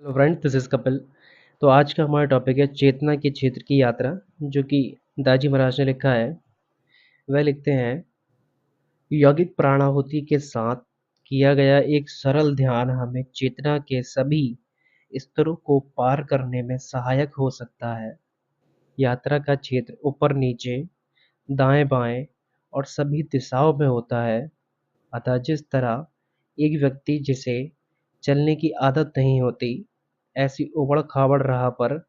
Hello friends, this is Kapil. तो आज का हमारा टॉपिक है चेतना के क्षेत्र की यात्रा, जो कि दाजी महाराज ने लिखा है। वह लिखते हैं, यौगिक प्राणाहुति के साथ किया गया एक सरल ध्यान हमें चेतना के सभी स्तरों को पार करने में सहायक हो सकता है। यात्रा का क्षेत्र ऊपर नीचे, दाएं बाएं और सभी दिशाओं में होता है। अतः जिस तरह एक व्यक्ति जिसे चलने की आदत नहीं होती, ऐसी ऊबड़-खाबड़ राह पर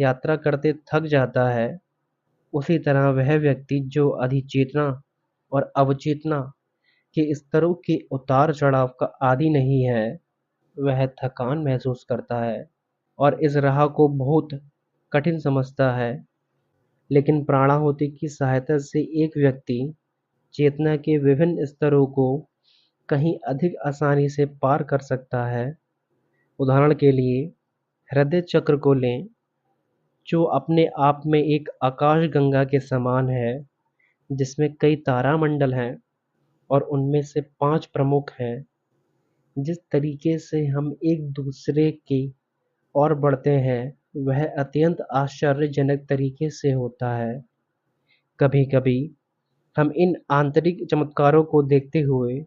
यात्रा करते थक जाता है, उसी तरह वह व्यक्ति जो अधिचेतना और अवचेतना के स्तरों के उतार-चढ़ाव का आदी नहीं है, वह थकान महसूस करता है और इस राह को बहुत कठिन समझता है। लेकिन प्राणाहुति की सहायता से एक व्यक्ति चेतना के विभिन्न स्तरों को कहीं अधिक आसानी से पार कर सकता है। उदाहरण के लिए हृदय चक्र को लें, जो अपने आप में एक आकाशगंगा के समान है, जिसमें कई तारामंडल हैं और उनमें से 5 प्रमुख हैं। जिस तरीके से हम एक दूसरे की ओर बढ़ते हैं, वह अत्यंत आश्चर्यजनक तरीके से होता है। कभी-कभी हम इन आंतरिक चमत्कारों को देखते हुए,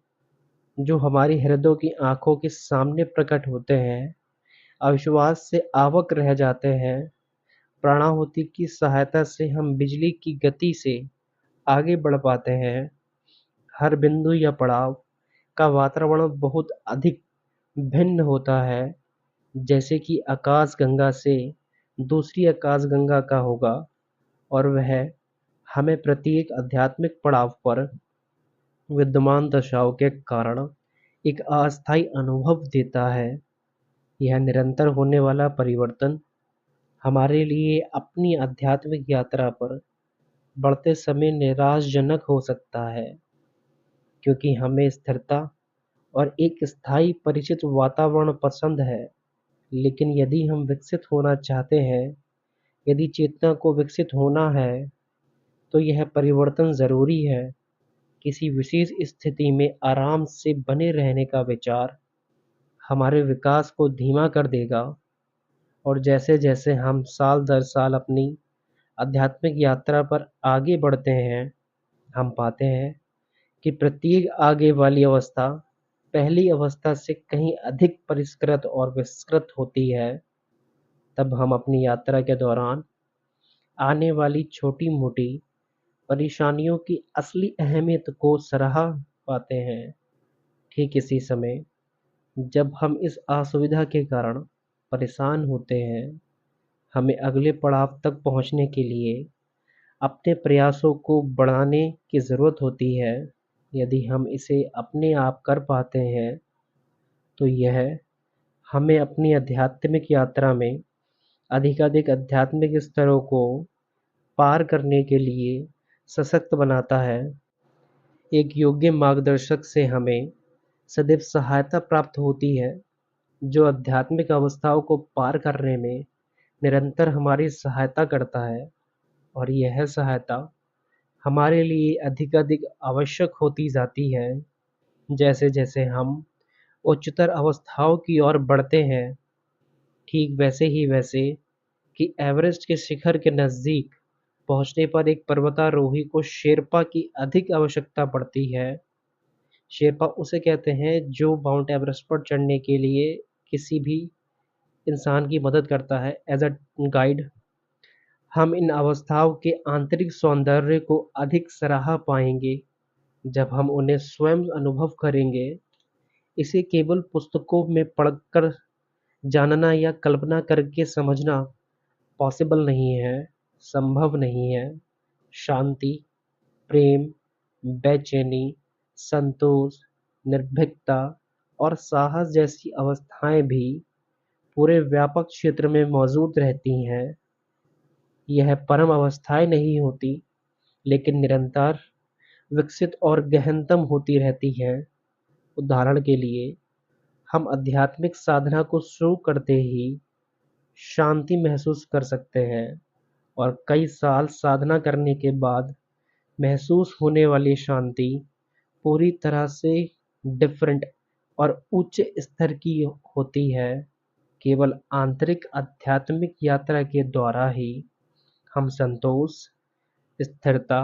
जो हमारी हृदयों की आँखों के सामने प्रकट होते हैं, अविश्वास से अवाक रह जाते हैं। प्राणाहुति की सहायता से हम बिजली की गति से आगे बढ़ पाते हैं। हर बिंदु या पड़ाव का वातावरण बहुत अधिक भिन्न होता है, जैसे कि आकाशगंगा से दूसरी आकाशगंगा का होगा, और वह हमें प्रत्येक आध्यात्मिक पड़ाव पर विद्यमान दशाओं के कारण एक अस्थायी अनुभव देता है। यह निरंतर होने वाला परिवर्तन हमारे लिए अपनी आध्यात्मिक यात्रा पर बढ़ते समय निराशाजनक हो सकता है, क्योंकि हमें स्थिरता और एक स्थायी परिचित वातावरण पसंद है। लेकिन यदि हम विकसित होना चाहते हैं, यदि चेतना को विकसित होना है, तो यह परिवर्तन ज़रूरी है। किसी विशेष स्थिति में आराम से बने रहने का विचार हमारे विकास को धीमा कर देगा, और जैसे-जैसे हम साल दर साल अपनी आध्यात्मिक यात्रा पर आगे बढ़ते हैं, हम पाते हैं कि प्रत्येक आगे वाली अवस्था पहली अवस्था से कहीं अधिक परिष्कृत और विस्तृत होती है। तब हम अपनी यात्रा के दौरान आने वाली छोटी-मोटी परेशानियों की असली अहमियत को सराह पाते हैं। ठीक इसी समय जब हम इस असुविधा के कारण परेशान होते हैं, हमें अगले पड़ाव तक पहुंचने के लिए अपने प्रयासों को बढ़ाने की ज़रूरत होती है। यदि हम इसे अपने आप कर पाते हैं, तो यह हमें अपनी आध्यात्मिक यात्रा में अधिकाधिक आध्यात्मिक स्तरों को पार करने के लिए सशक्त बनाता है। एक योग्य मार्गदर्शक से हमें सदैव सहायता प्राप्त होती है, जो आध्यात्मिक अवस्थाओं को पार करने में निरंतर हमारी सहायता करता है, और यह सहायता हमारे लिए अधिकाधिक आवश्यक होती जाती है। जैसे-जैसे हम उच्चतर अवस्थाओं की ओर बढ़ते हैं, ठीक वैसे ही वैसे कि एवरेस्ट के शिखर के नज़दीक पहुँचने पर एक पर्वतारोही को शेर्पा की अधिक आवश्यकता पड़ती है। शेर्पा उसे कहते हैं जो माउंट एवरेस्ट पर चढ़ने के लिए किसी भी इंसान की मदद करता है एज अ गाइड। हम इन अवस्थाओं के आंतरिक सौंदर्य को अधिक सराह पाएंगे जब हम उन्हें स्वयं अनुभव करेंगे। इसे केवल पुस्तकों में पढ़कर जानना या कल्पना करके समझना पॉसिबल नहीं है, संभव नहीं है। शांति, प्रेम, बेचैनी, संतोष, निर्भीकता और साहस जैसी अवस्थाएं भी पूरे व्यापक क्षेत्र में मौजूद रहती हैं। यह परम अवस्थाएं नहीं होती, लेकिन निरंतर विकसित और गहनतम होती रहती हैं। उदाहरण के लिए, हम आध्यात्मिक साधना को शुरू करते ही शांति महसूस कर सकते हैं, और कई साल साधना करने के बाद महसूस होने वाली शांति पूरी तरह से डिफरेंट और उच्च स्तर की होती है। केवल आंतरिक आध्यात्मिक यात्रा के द्वारा ही हम संतोष, स्थिरता,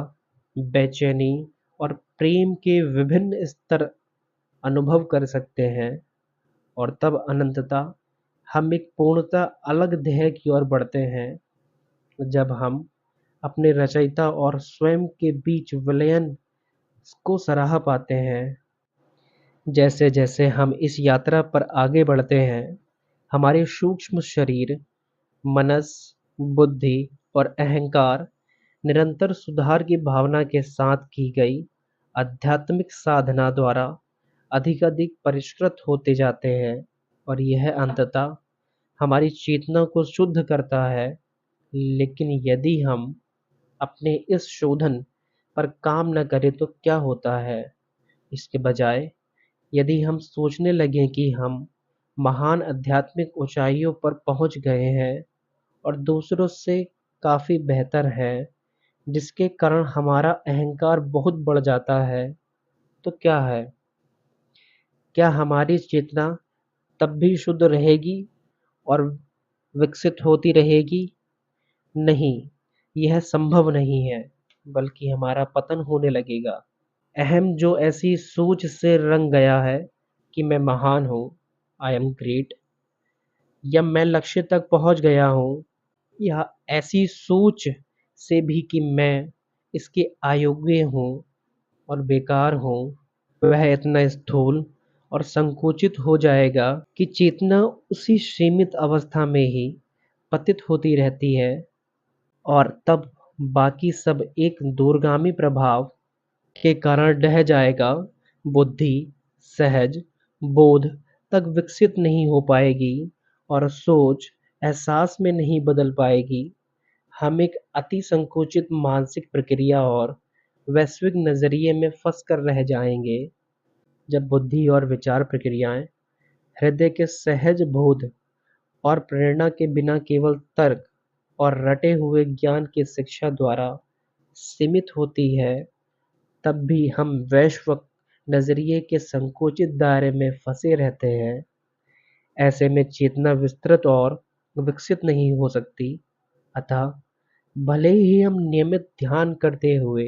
बेचैनी और प्रेम के विभिन्न स्तर अनुभव कर सकते हैं, और तब अनंतता हम एक पूर्णतः अलग ध्येय की ओर बढ़ते हैं, जब हम अपने रचयिता और स्वयं के बीच विलयन को सराह पाते हैं। जैसे जैसे हम इस यात्रा पर आगे बढ़ते हैं, हमारे सूक्ष्म शरीर, मनस, बुद्धि और अहंकार निरंतर सुधार की भावना के साथ की गई आध्यात्मिक साधना द्वारा अधिकाधिक परिष्कृत होते जाते हैं, और यह अंततः हमारी चेतना को शुद्ध करता है। लेकिन यदि हम अपने इस शोधन पर काम न करें तो क्या होता है? इसके बजाय यदि हम सोचने लगें कि हम महान आध्यात्मिक ऊंचाइयों पर पहुंच गए हैं और दूसरों से काफ़ी बेहतर हैं, जिसके कारण हमारा अहंकार बहुत बढ़ जाता है, तो क्या है? क्या हमारी चेतना तब भी शुद्ध रहेगी और विकसित होती रहेगी? नहीं, यह संभव नहीं है, बल्कि हमारा पतन होने लगेगा। अहम जो ऐसी सोच से रंग गया है कि मैं महान हूँ, आई एम ग्रेट, या मैं लक्ष्य तक पहुँच गया हूँ, या ऐसी सोच से भी कि मैं इसके अयोग्य हूँ और बेकार हूँ, वह इतना स्थूल और संकुचित हो जाएगा कि चेतना उसी सीमित अवस्था में ही पतित होती रहती है, और तब बाकी सब एक दूरगामी प्रभाव के कारण ढह जाएगा। बुद्धि सहज बोध तक विकसित नहीं हो पाएगी और सोच एहसास में नहीं बदल पाएगी। हम एक अति संकुचित मानसिक प्रक्रिया और वैश्विक नजरिए में फंस कर रह जाएंगे, जब बुद्धि और विचार प्रक्रियाएं हृदय के सहज बोध और प्रेरणा के बिना केवल तर्क और रटे हुए ज्ञान की शिक्षा द्वारा सीमित होती है, तब भी हम वैश्विक नजरिए के संकुचित दायरे में फंसे रहते हैं। ऐसे में चेतना विस्तृत और विकसित नहीं हो सकती। अतः भले ही हम नियमित ध्यान करते हुए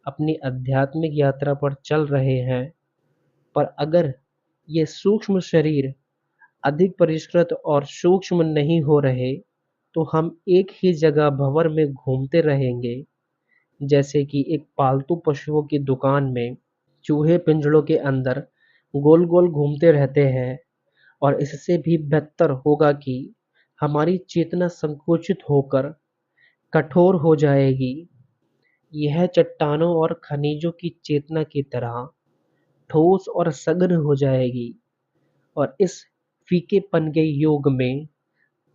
अपनी आध्यात्मिक यात्रा पर चल रहे हैं, पर अगर ये सूक्ष्म शरीर अधिक परिष्कृत और सूक्ष्म नहीं हो रहे, तो हम एक ही जगह भंवर में घूमते रहेंगे, जैसे कि एक पालतू पशुओं की दुकान में चूहे पिंजड़ों के अंदर गोल गोल घूमते रहते हैं। और इससे भी बेहतर होगा कि हमारी चेतना संकुचित होकर कठोर हो जाएगी। यह चट्टानों और खनिजों की चेतना की तरह ठोस और सघन हो जाएगी, और इस फीकेपन के युग में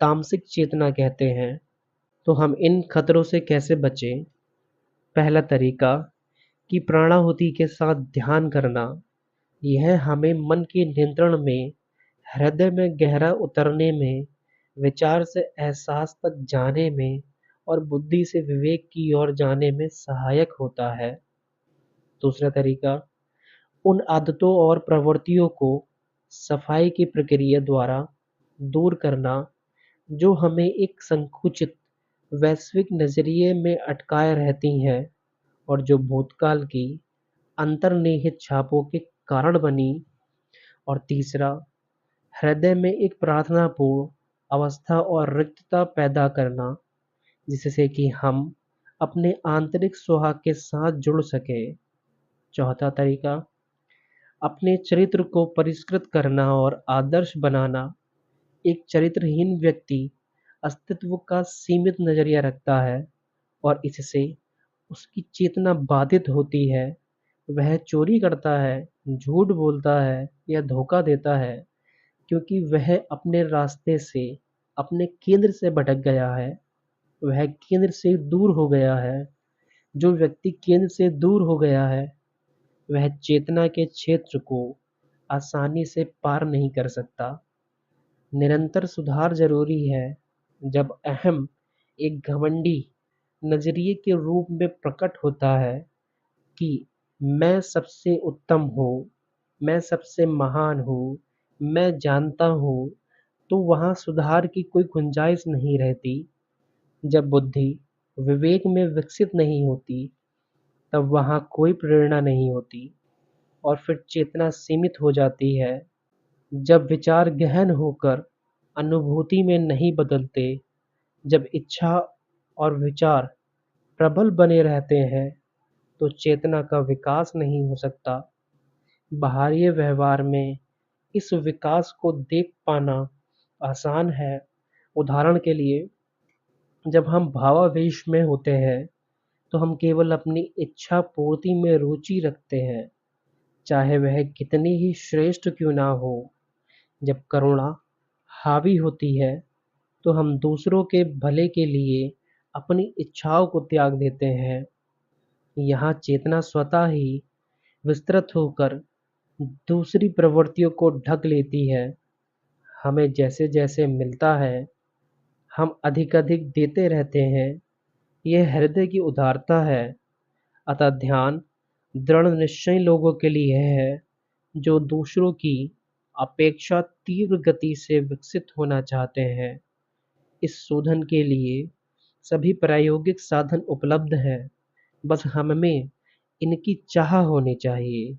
तामसिक चेतना कहते हैं। तो हम इन खतरों से कैसे बचें? पहला तरीका कि प्राणाहुति के साथ ध्यान करना। यह हमें मन के नियंत्रण में, हृदय में गहरा उतरने में, विचार से एहसास तक जाने में और बुद्धि से विवेक की ओर जाने में सहायक होता है। दूसरा तरीका, उन आदतों और प्रवृत्तियों को सफाई की प्रक्रिया द्वारा दूर करना जो हमें एक संकुचित वैश्विक नजरिए में अटकाए रहती हैं और जो भूतकाल की अंतर्निहित छापों के कारण बनी। और तीसरा, हृदय में एक प्रार्थनापूर्ण अवस्था और रिक्तता पैदा करना, जिससे कि हम अपने आंतरिक सुहाग के साथ जुड़ सके। चौथा तरीका, अपने चरित्र को परिष्कृत करना और आदर्श बनाना। एक चरित्रहीन व्यक्ति अस्तित्व का सीमित नजरिया रखता है और इससे उसकी चेतना बाधित होती है। वह चोरी करता है, झूठ बोलता है या धोखा देता है, क्योंकि वह अपने रास्ते से, अपने केंद्र से भटक गया है। वह केंद्र से दूर हो गया है। जो व्यक्ति केंद्र से दूर हो गया है, वह चेतना के क्षेत्र को आसानी से पार नहीं कर सकता। निरंतर सुधार जरूरी है। जब अहम एक घमंडी नजरिए के रूप में प्रकट होता है कि मैं सबसे उत्तम हूँ, मैं सबसे महान हूँ, मैं जानता हूँ, तो वहाँ सुधार की कोई गुंजाइश नहीं रहती। जब बुद्धि विवेक में विकसित नहीं होती, तब वहाँ कोई प्रेरणा नहीं होती और फिर चेतना सीमित हो जाती है। जब विचार गहन होकर अनुभूति में नहीं बदलते, जब इच्छा और विचार प्रबल बने रहते हैं, तो चेतना का विकास नहीं हो सकता। बाहरी व्यवहार में इस विकास को देख पाना आसान है। उदाहरण के लिए, जब हम भावावेश में होते हैं, तो हम केवल अपनी इच्छा पूर्ति में रुचि रखते हैं, चाहे वह कितनी ही श्रेष्ठ क्यों ना हो। जब करुणा हावी होती है, तो हम दूसरों के भले के लिए अपनी इच्छाओं को त्याग देते हैं। यहाँ चेतना स्वतः ही विस्तृत होकर दूसरी प्रवृत्तियों को ढक लेती है। हमें जैसे-जैसे मिलता है, हम अधिक-अधिक देते रहते हैं। यह हृदय की उदारता है। अतः ध्यान दृढ़ निश्चयी लोगों के लिए है, जो दूसरों की अपेक्षा तीव्र गति से विकसित होना चाहते हैं। इस शोधन के लिए सभी प्रायोगिक साधन उपलब्ध हैं, बस हम में इनकी चाह होनी चाहिए।